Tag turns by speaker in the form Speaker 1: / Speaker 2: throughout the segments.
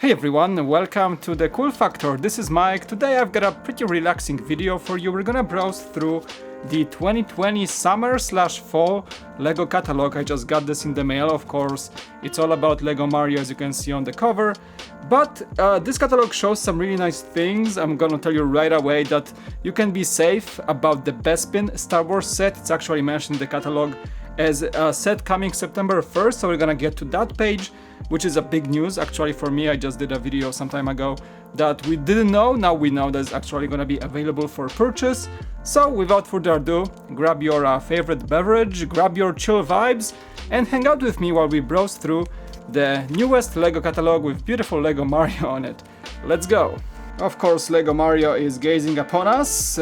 Speaker 1: Hey everyone, welcome to the Cool Factor. This is Mike. Today I've got a pretty relaxing video for you. We're gonna browse through the 2020 summer/fall Lego catalog. I just got this in the mail, of course. It's all about Lego Mario, as you can see on the cover. But this catalog shows some really nice things. I'm gonna tell you right away that you can be safe about the Bespin Star Wars set. It's actually mentioned in the catalog as a set coming September 1st, so we're gonna get to that page, which is a big news actually for me. I just did a video some time ago that we didn't know. Now we know that it's actually gonna be available for purchase. So without further ado, grab your favorite beverage, grab your chill vibes, and hang out with me while we browse through the newest Lego catalog with beautiful Lego Mario on it. Let's go! Of course, Lego Mario is gazing upon us,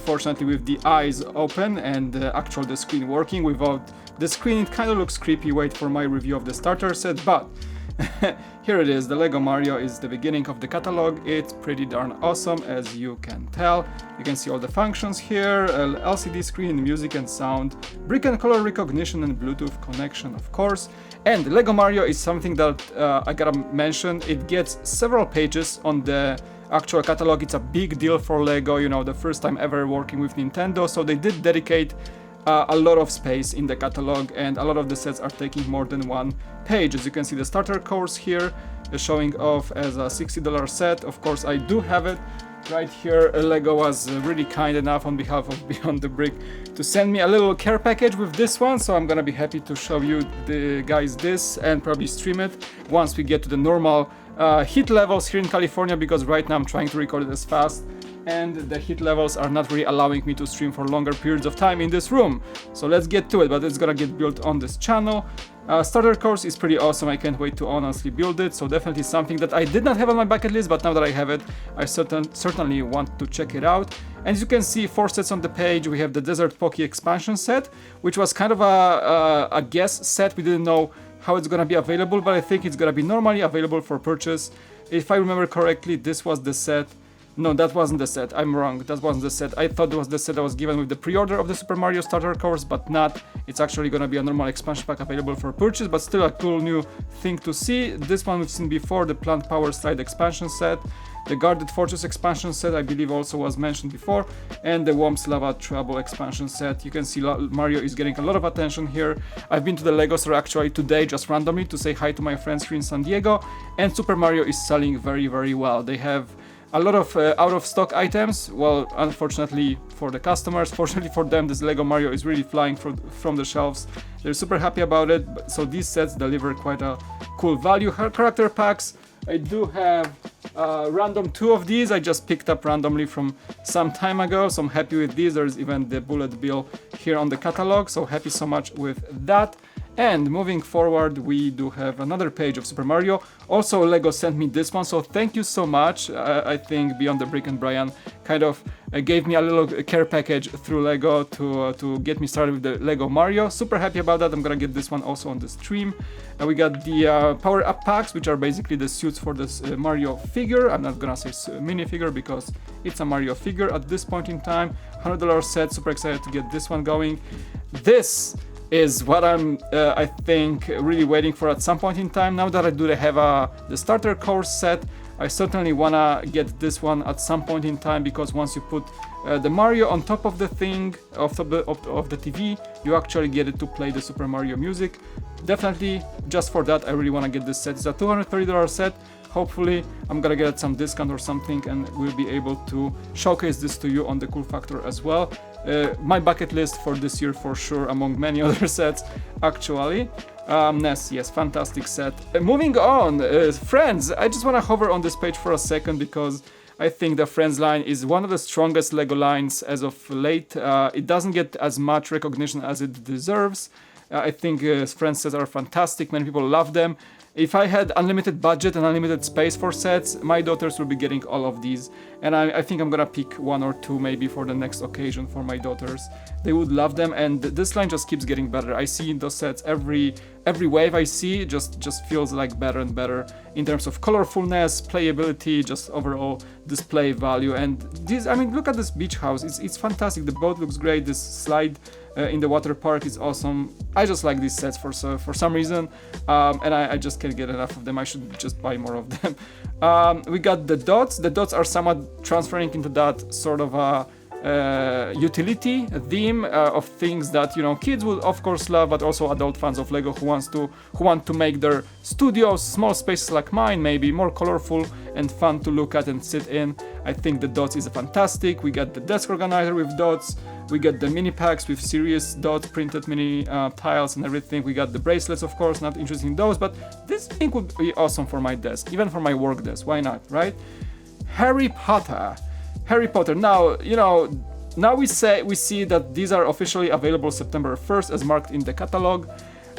Speaker 1: fortunately with the eyes open and the screen working. Without the screen it kind of looks creepy. Wait for my review of the starter set, but here it is. The Lego Mario is the beginning of the catalog. It's pretty darn awesome, as you can tell. You can see all the functions here, LCD screen, music and sound, brick and color recognition and Bluetooth connection, of course. And Lego Mario is something that I gotta mention. It gets several pages on the actual catalog. It's a big deal for Lego, you know, the first time ever working with Nintendo, so they did dedicate a lot of space in the catalog, and a lot of the sets are taking more than one page. As you can see, the starter course here is showing off as a $60 set. Of course, I do have it right here. Lego was really kind enough on behalf of Beyond the Brick to send me a little care package with this one, so I'm gonna be happy to show you this and probably stream it once we get to the normal heat levels here in California, because right now I'm trying to record it as fast and the heat levels are not really allowing me to stream for longer periods of time in this room. So let's get to it, but it's gonna get built on this channel. Starter course is pretty awesome. I can't wait to honestly build it, so definitely something that I did not have on my bucket list, but now that I have it, I certainly want to check it out. And as you can see, 4 sets on the page. We have the Desert Pokey expansion set, which was kind of a guess set. We didn't know how it's gonna be available, but I think it's gonna be normally available for purchase. If I remember correctly, this was the set. No, that wasn't the set. I'm wrong. That wasn't the set. I thought it was the set that was given with the pre-order of the Super Mario starter course, but not. It's actually gonna be a normal expansion pack available for purchase, but still a cool new thing to see. This one we've seen before, the Plant Power Slide expansion set. The Guarded Fortress expansion set, I believe, also was mentioned before, and the Worms Lava Trouble expansion set. You can see Mario is getting a lot of attention here. I've been to the Lego store actually today, just randomly, to say hi to my friends here in San Diego, and Super Mario is selling very, very well. They have a lot of out-of-stock items. Well, unfortunately for the customers, fortunately for them, this Lego Mario is really flying from the shelves. They're super happy about it, so these sets deliver quite a cool value. Character packs, I do have random 2 of these. I just picked up randomly from some time ago, so I'm happy with these. There's even the bullet bill here on the catalog, so happy so much with that. And moving forward, we do have another page of Super Mario. Also, Lego sent me this one, so thank you so much. I think Beyond the Brick and Brian kind of gave me a little care package through Lego to get me started with the Lego Mario. Super happy about that. I'm gonna get this one also on the stream. We got the power-up packs, which are basically the suits for this Mario figure. I'm not gonna say minifigure because it's a Mario figure at this point in time. $100 set. Super excited to get this one going. This is what I'm, I think, really waiting for at some point in time. Now that I do have the starter course set, I certainly wanna get this one at some point in time, because once you put the Mario on top of the thing, of the TV, you actually get it to play the Super Mario music. Definitely, just for that, I really wanna get this set. It's a $230 set. Hopefully, I'm gonna get some discount or something, and we'll be able to showcase this to you on the Cool Factor as well. My bucket list for this year for sure, among many other sets actually. Ness, yes, fantastic set. Moving on, Friends. I just want to hover on this page for a second, because I think the Friends line is one of the strongest Lego lines as of late. It doesn't get as much recognition as it deserves. I think Friends sets are fantastic. Many people love them. If I had unlimited budget and unlimited space for sets, my daughters will be getting all of these, and I think I'm gonna pick 1 or 2 maybe for the next occasion for my daughters. They would love them, and this line just keeps getting better. I see in those sets every wave I see just feels like better and better in terms of colorfulness, playability, just overall display value. And this, I mean, look at this beach house. It's fantastic. The boat looks great. This slide in the water park is awesome. I just like these sets for some reason, and I just can't get enough of them. I should just buy more of them. We got the dots. The dots are somewhat transferring into that sort of a utility theme of things that, you know, kids would of course love, but also adult fans of Lego who want to make their studios, small spaces like mine, maybe more colorful and fun to look at and sit in. I think the dots is fantastic. We got the desk organizer with dots. We got the mini packs with serious dots, printed mini tiles and everything. We got the bracelets, of course, not interested in those, but this thing would be awesome for my desk, even for my work desk. Why not, right? Harry Potter. Now, you know, now we see that these are officially available September 1st as marked in the catalog.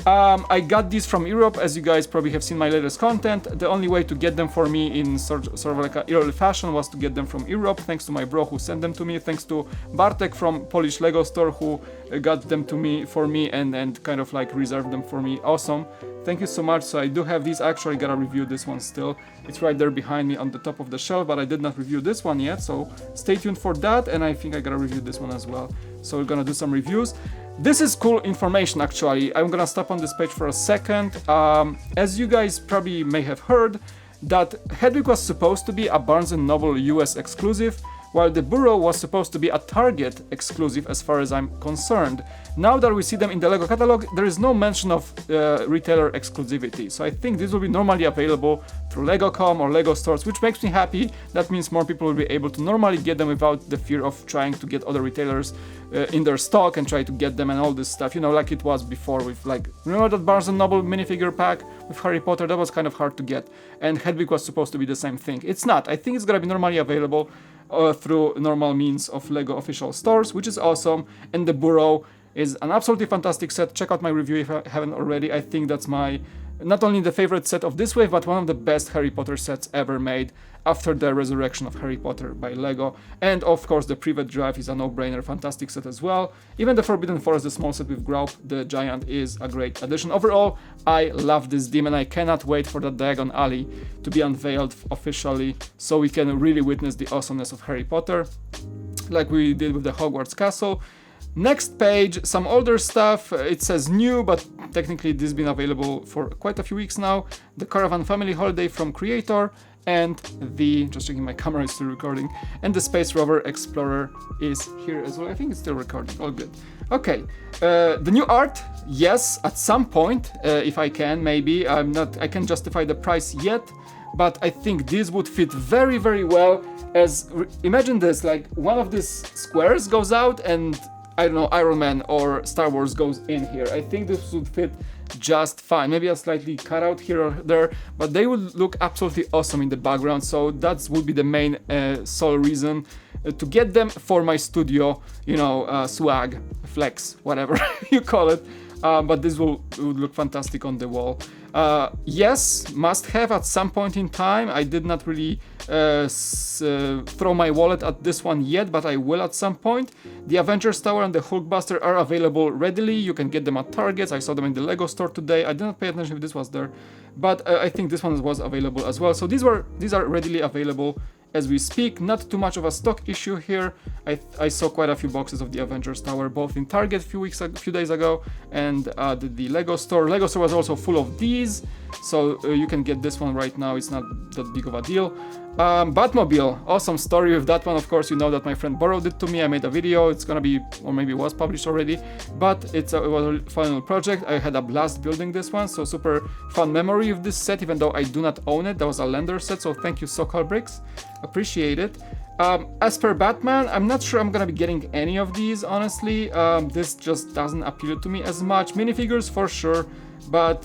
Speaker 1: I got these from Europe, as you guys probably have seen my latest content. The only way to get them for me in sort of like a early fashion was to get them from Europe, thanks to my bro who sent them to me, thanks to Bartek from Polish Lego store who got them to me for me and kind of like reserved them for me. Awesome. Thank you so much. So I do have these. I actually gotta review this one still. It's right there behind me on the top of the shelf, but I did not review this one yet, so stay tuned for that, and I think I gotta review this one as well. So we're gonna do some reviews. This is cool information actually. I'm gonna stop on this page for a second. As you guys probably may have heard, that Hedwig was supposed to be a Barnes & Noble US exclusive, while the Burrow was supposed to be a Target exclusive as far as I'm concerned. Now that we see them in the Lego catalog, there is no mention of retailer exclusivity. So I think this will be normally available through Lego.com or Lego stores, which makes me happy. That means more people will be able to normally get them without the fear of trying to get other retailers in their stock and try to get them and all this stuff, you know, like it was before with, like, remember that Barnes & Noble minifigure pack with Harry Potter? That was kind of hard to get, and Hedwig was supposed to be the same thing. It's not. I think it's gonna be normally available through normal means of Lego official stores, which is awesome. And the Burrow is an absolutely fantastic set. Check out my review if you haven't already. I think that's my not only the favorite set of this wave, but one of the best Harry Potter sets ever made after the resurrection of Harry Potter by Lego. And of course the Privet Drive is a no-brainer, fantastic set as well. Even the Forbidden Forest, the small set with Graup, the Giant, is a great addition. Overall, I love this demon. I cannot wait for the Diagon Alley to be unveiled officially, so we can really witness the awesomeness of Harry Potter, like we did with the Hogwarts Castle. Next page, some older stuff. It says new, but technically this has been available for quite a few weeks now. The Caravan Family Holiday from Creator, and the, just checking my camera is still recording, and the Space Rover Explorer is here as well. I think it's still recording, all good. Okay, the new art, yes, at some point, if I can, maybe. I can't justify the price yet, but I think this would fit very, very well as, imagine this, like one of these squares goes out and I don't know, Iron Man or Star Wars goes in here. I think this would fit just fine. Maybe a slightly cut out here or there, but they would look absolutely awesome in the background. So that would be the main sole reason to get them for my studio, you know, swag, flex, whatever you call it. But this would look fantastic on the wall. Yes, must have at some point in time. I did not really throw my wallet at this one yet, but I will at some point. The Avengers Tower and the Hulkbuster are available readily. You can get them at Targets. I saw them in the Lego store today. I did not pay attention if this was there, but I think this one was available as well. So these are readily available as we speak. Not too much of a stock issue here. I saw quite a few boxes of the Avengers Tower, both in Target a few days ago, and the Lego store. Lego store was also full of these, so you can get this one right now. It's not that big of a deal. Batmobile, awesome story with that one. Of course, you know that my friend borrowed it to me. I made a video. It's gonna be, or maybe it was published already, but it was a final project. I had a blast building this one, so super fun memory of this set, even though I do not own it. That was a lender set, so thank you, Sokol Bricks. Appreciate it. As per Batman, I'm not sure I'm gonna be getting any of these, honestly. This just doesn't appeal to me as much. Minifigures for sure, but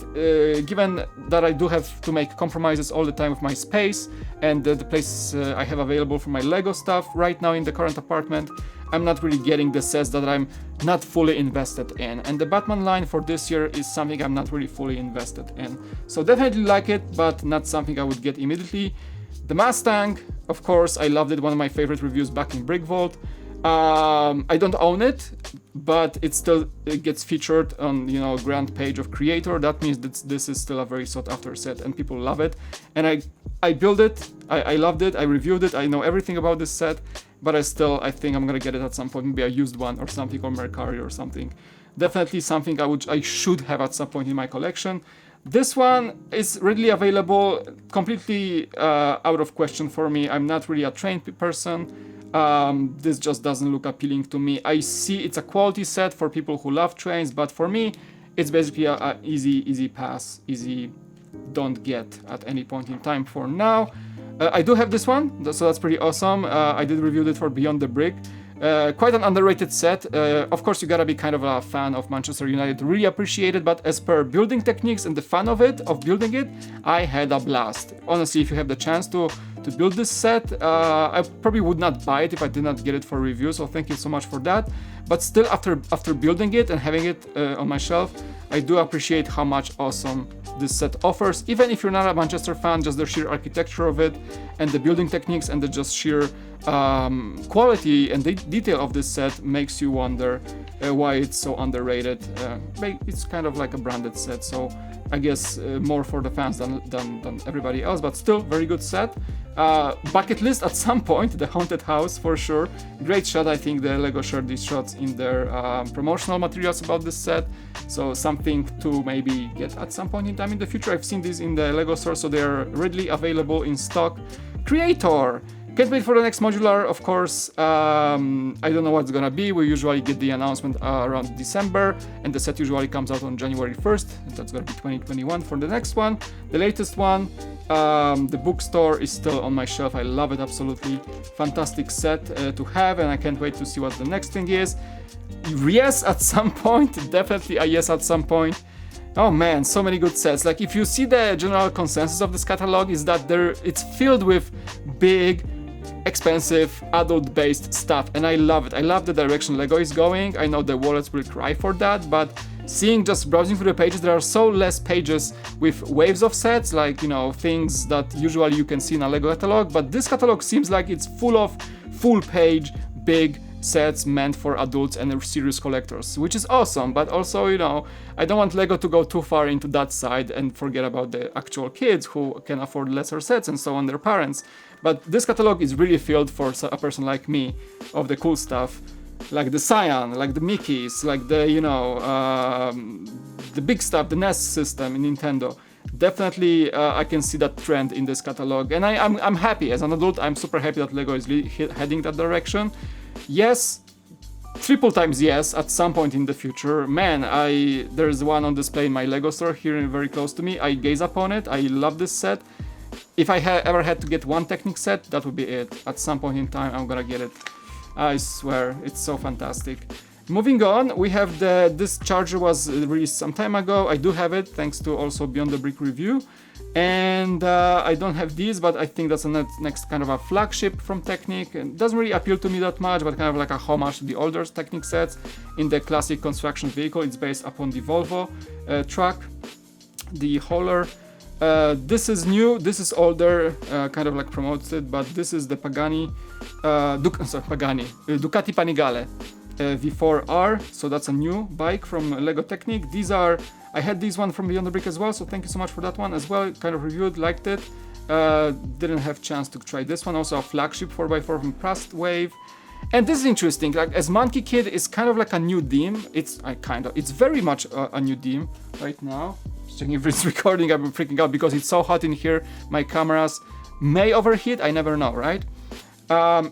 Speaker 1: given that I do have to make compromises all the time with my space and the place I have available for my Lego stuff right now in the current apartment, I'm not really getting the sets that I'm not fully invested in. And the Batman line for this year is something I'm not really fully invested in. So definitely like it, but not something I would get immediately. The Mustang, of course, I loved it. One of my favorite reviews back in Brick Vault. I don't own it, but it gets featured on, you know, grand page of Creator. That means that this is still a very sought after set and people love it. And I built it, I loved it, I reviewed it, I know everything about this set. but I think I'm gonna get it at some point, maybe a used one or something, or Mercari or something. Definitely something I should have at some point in my collection. This one is readily available, completely out of question for me. I'm not really a trained person. This just doesn't look appealing to me. I see it's a quality set for people who love trains, but for me, it's basically a easy pass, easy don't get at any point in time for now. I do have this one, so that's pretty awesome. I did review it for Beyond the Brick. Quite an underrated set. Of course, you gotta be kind of a fan of Manchester United to really appreciate it, but as per building techniques and the fun of building it, I had a blast. Honestly, if you have the chance to build this set, I probably would not buy it if I did not get it for review, so thank you so much for that. But still, after building it and having it on my shelf, I do appreciate how much awesome this set offers. Even if you're not a Manchester fan, just the sheer architecture of it and the building techniques and the just sheer quality and the detail of this set makes you wonder why it's so underrated. It's kind of like a branded set, so I guess more for the fans than everybody else, but still very good set. Bucket list at some point, the haunted house for sure. Great shot. I think the Lego shared these shots in their promotional materials about this set, so something to maybe get at some point in time in the future. I've seen these in the Lego store, so they're readily available in stock. Creator. Can't wait for the next modular, of course. I don't know what's gonna be. We usually get the announcement around December, and the set usually comes out on January 1st. That's gonna be 2021 for the next one. The latest one, the bookstore is still on my shelf. I love it, absolutely. Fantastic set to have, and I can't wait to see what the next thing is. Yes, at some point, definitely a yes at some point. Oh man, so many good sets. Like, if you see the general consensus of this catalog is that it's filled with big, expensive, adult-based stuff, and I love it. I love the direction Lego is going. I know the wallets will cry for that, but just browsing through the pages, there are so less pages with waves of sets, like, you know, things that usually you can see in a Lego catalog, but this catalog seems like it's full of full-page, big sets meant for adults and serious collectors, which is awesome. But also, you know, I don't want Lego to go too far into that side and forget about the actual kids who can afford lesser sets and so on, their parents. But this catalog is really filled for a person like me of the cool stuff, like the Cyan, like the Mickeys, like the, you know, the big stuff, the NES system in Nintendo. Definitely, I can see that trend in this catalog, and I'm happy. As an adult, I'm super happy that Lego is heading that direction. Yes, triple times yes at some point in the future. Man, there's one on display in my Lego store here very close to me. I gaze upon it. I love this set. If I ever had to get one Technic set, that would be it. At some point in time, I'm gonna get it. I swear, it's so fantastic. Moving on, we have this charger was released some time ago. I do have it, thanks to also Beyond the Brick review. And I don't have these, but I think that's a next kind of a flagship from Technic. It doesn't really appeal to me that much, but kind of like a homage to the older Technic sets. In the classic construction vehicle, it's based upon the Volvo truck, the hauler. This is new, this is older, kind of like promoted, but this is the Pagani Ducati Panigale V4r, so that's a new bike from Lego Technic. I had this one from Beyond the Brick as well, so thank you so much for that one as well. Kind of reviewed, liked it. Didn't have chance to try this one. Also a flagship 4x4 from Prust Wave. And this is interesting, like, as Monkey Kid is kind of like a new theme. It's very much a new theme right now. Just checking if it's recording. I'm freaking out because it's so hot in here. My cameras may overheat, I never know, right?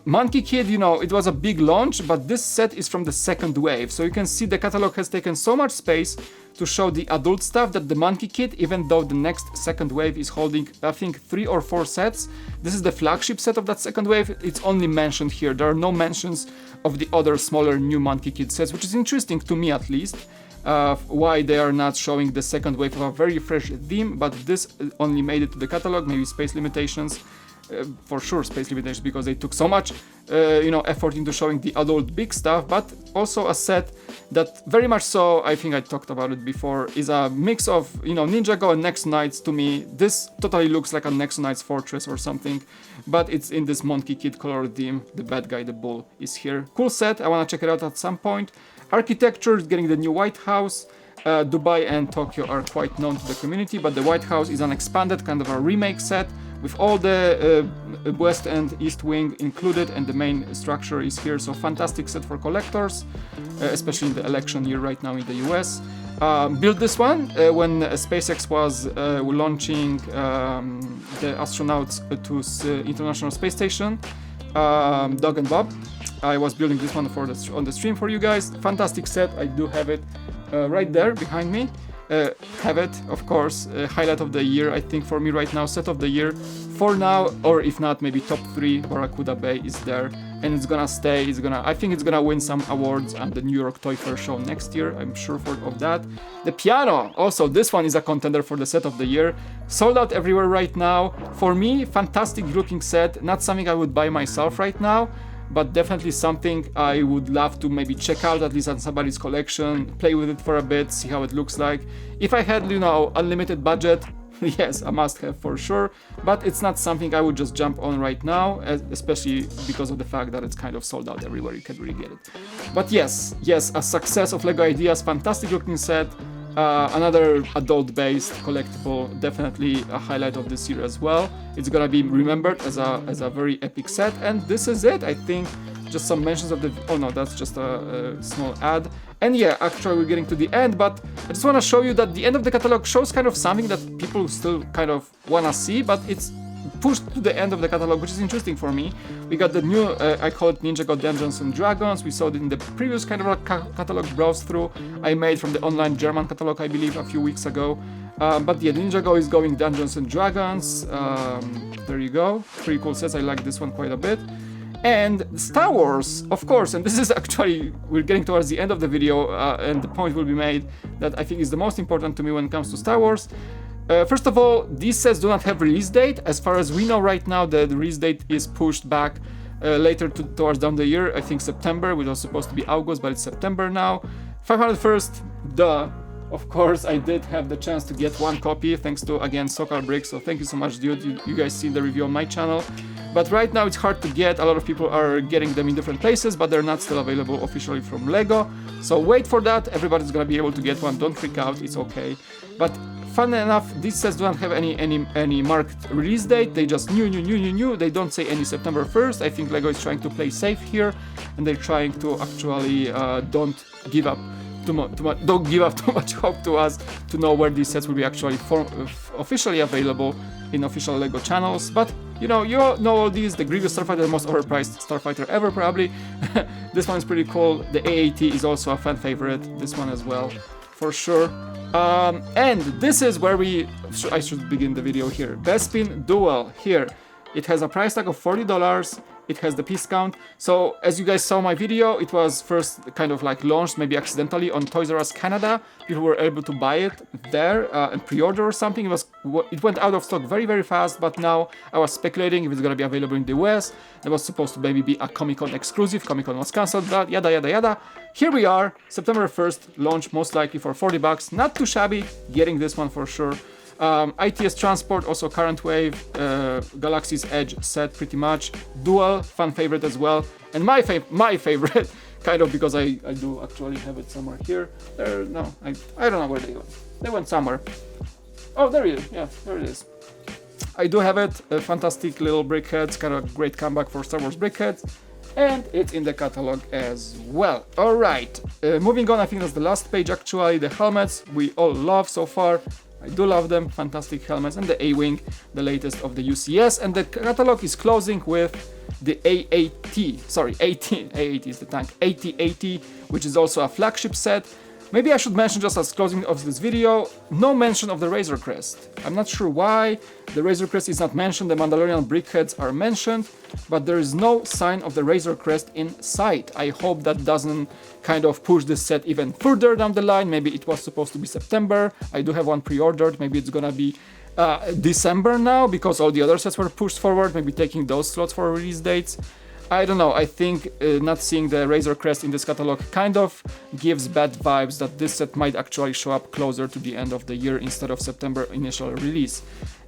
Speaker 1: Monkey Kid, you know, it was a big launch, but this set is from the second wave, so you can see the catalog has taken so much space to show the adult stuff that the Monkey Kid, even though the next second wave is holding, I think, 3 or 4 sets, this is the flagship set of that second wave, it's only mentioned here. There are no mentions of the other smaller new Monkey Kid sets, which is interesting to me at least, why they are not showing the second wave of a very fresh theme, but this only made it to the catalog, maybe space limitations. For sure space limitations, because they took so much effort into showing the adult big stuff, but also a set that very much so, I think I talked about it before, is a mix of, Ninjago and Next Knights. To me, this totally looks like a Next Knights Fortress or something, but it's in this Monkey Kid color theme. The bad guy, the bull, is here. Cool set, I want to check it out at some point. Architecture is getting the new White House. Dubai and Tokyo are quite known to the community, but the White House is an expanded kind of a remake set with all the west and east wing included, and the main structure is here. So fantastic set for collectors, especially in the election year right now in the US. Built this one when SpaceX was launching the astronauts to International Space Station, Doug and Bob. I was building this one on the stream for you guys. Fantastic set. I do have it right there behind me. Have it, of course, highlight of the year. I think for me right now, set of the year for now, or if not, maybe top 3. Barracuda Bay is there, and it's gonna stay. I think it's gonna win some awards at the New York Toy Fair show next year. I'm sure of that. The piano, also this one is a contender for the set of the year. Sold out everywhere right now. For me, fantastic looking set. Not something I would buy myself right now, but definitely something I would love to maybe check out, at least on somebody's collection, play with it for a bit, see how it looks like. If I had, unlimited budget, yes, a must-have for sure, but it's not something I would just jump on right now, especially because of the fact that it's kind of sold out everywhere, you can really get it. But yes, a success of LEGO Ideas, fantastic looking set. Another adult-based collectible, definitely a highlight of this year as well. It's gonna be remembered as a very epic set, and this is it. I think just some mentions of the. Oh no, that's just a small ad. And yeah, actually we're getting to the end, but I just want to show you that the end of the catalog shows kind of something that people still kind of wanna see, but it's pushed to the end of the catalog, which is interesting for me. We got the new, I call it Ninjago Dungeons and Dragons. We saw it in the previous kind of catalog browse through I made from the online German catalog, I believe, a few weeks ago. But yeah, Ninjago is going Dungeons and Dragons. There you go. Pretty cool sets. I like this one quite a bit. And Star Wars, of course, and this is actually, we're getting towards the end of the video, and the point will be made that I think is the most important to me when it comes to Star Wars. First of all, these sets do not have release date. As far as we know right now, the release date is pushed back later towards down the year. I think September, which was supposed to be August, but it's September now. 501st, duh. Of course, I did have the chance to get one copy, thanks to, again, Sokal Brick, so thank you so much, dude. You guys see the review on my channel. But right now it's hard to get. A lot of people are getting them in different places, but they're not still available officially from LEGO. So wait for that. Everybody's gonna be able to get one. Don't freak out, it's okay. But fun enough, these sets don't have any marked release date. They just new. They don't say any September 1st. I think LEGO is trying to play safe here, and they're trying to actually don't give up too much hope to us to know where these sets will be actually officially available in official LEGO channels. But you all know all these. The Grievous Starfighter, the most overpriced starfighter ever, probably. This one is pretty cool. The AAT is also a fan favorite. This one as well, for sure. And this is where I should begin the video here. Bespin Duel here. It has a price tag of $40. It has the piece count. So as you guys saw my video, it was first kind of like launched maybe accidentally on Toys R Us Canada. People were able to buy it there and pre-order or something. It went out of stock very, very fast, but now I was speculating if it's gonna be available in the US. It was supposed to maybe be a Comic-Con exclusive. Comic-Con was cancelled, but yada. Here we are, September 1st, launch most likely for $40. Not too shabby, getting this one for sure. ITS Transport, also Current Wave, Galaxy's Edge set pretty much. Duel, fan favorite as well. And my favorite, kind of, because I do actually have it somewhere here. No, I don't know where they went. They went somewhere. Oh, there it is. Yeah, there it is. I do have it. Fantastic little brickheads, kind of great comeback for Star Wars brickheads. And it's in the catalog as well. Alright, moving on, I think that's the last page actually. The helmets we all love so far. I do love them, fantastic helmets, and the A-Wing, the latest of the UCS, and the catalog is closing with the AT is the tank, AT-80, which is also a flagship set. Maybe I should mention, just as closing of this video, no mention of the Razor Crest. I'm not sure why the Razor Crest is not mentioned. The Mandalorian brickheads are mentioned, but there is no sign of the Razor Crest in sight. I hope that doesn't kind of push this set even further down the line. Maybe it was supposed to be September. I do have one pre-ordered. Maybe it's gonna be December now, because all the other sets were pushed forward, maybe taking those slots for release dates. I don't know, I think not seeing the Razor Crest in this catalog kind of gives bad vibes that this set might actually show up closer to the end of the year instead of September initial release.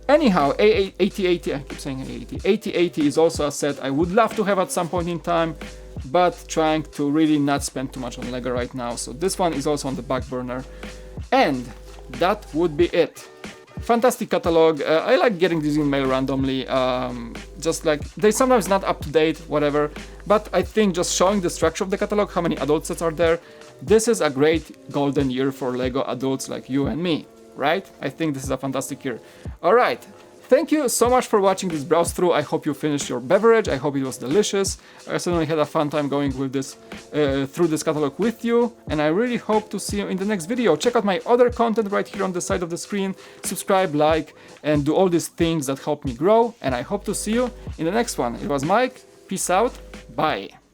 Speaker 1: Anyhow, AT-80, I keep saying AT-80. AT-80 is also a set I would love to have at some point in time, but trying to really not spend too much on LEGO right now. So this one is also on the back burner. And that would be it fantastic catalog. I like getting these in mail randomly, just like they sometimes not up to date, whatever, but I think just showing the structure of the catalog, how many adult sets are there, this is a great golden year for Lego adults like you and me, right? I think this is a fantastic year. All right. Thank you so much for watching this browse through. I hope you finished your beverage. I hope it was delicious. I certainly had a fun time going with this through this catalog with you, and I really hope to see you in the next video. Check out my other content right here on the side of the screen. Subscribe, like, and do all these things that help me grow, and I hope to see you in the next one. It was Mike. Peace out. Bye.